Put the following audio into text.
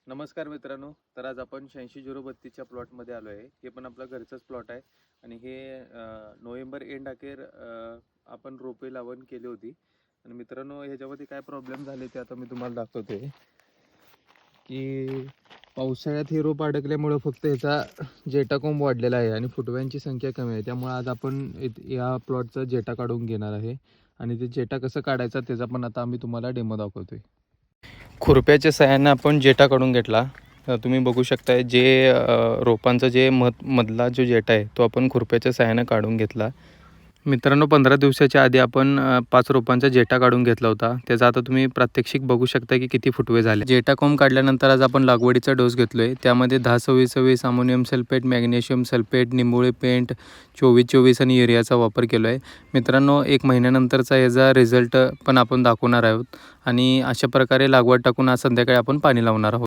नमस्कार मित्रांनो. तर आज आपण 86-032च्या प्लॉटमध्ये आलो आहे. हे पण आपला घरचाच प्लॉट आहे आणि हे नोव्हेंबर एंड अखेर आपण रोपे लावण केली होती. आणि मित्रांनो, ह्याच्यामध्ये काय प्रॉब्लेम झाले ते आता मी तुम्हाला दाखवते की पावसाळ्यात हे रोप अडकल्यामुळे फक्त ह्याचा जेटाकोंब वाढलेला आहे आणि फुटव्यांची संख्या कमी आहे. त्यामुळे आज आपण या प्लॉटचा जेटा काढून घेणार आहे आणि ते जेटा कसं काढायचा त्याचा पण आता आम्ही तुम्हाला डेमो दाखवतोय. खुरप्याच्या सहाय्याने आपण जेटा काढून घेतला. तुम्ही बघू शकताय जे रोपांचा जे मधला जो जेटा आहे तो आपण खुरप्याच्या सहाय्याने काढून घेतला. मित्रांनो, 15 दिवसाच्या आधी आपण 5 रोपांचा जेटा काढून घेतला होता. त्याचा आता तुम्ही प्रात्यक्षिक बघू शकता की किती फुटवे झाले. जेटा कोंब काढल्यानंतर आज आपण लागवडीचा डोस घेतलोय. त्यामध्ये 10-26-26 अमोनियम सल्फेट, मॅग्नेशियम सल्फेट, निंबोळी पेंट, 24-24 आणि युरियाचा वापर केलो आहे. मित्रांनो, 1 महिन्यानंतरचा याचा रिझल्ट पण आपण दाखवणार आहोत आणि अशा प्रकारे लागवड टाकून आज संध्याकाळी आपण पाणी लावणार आहोत.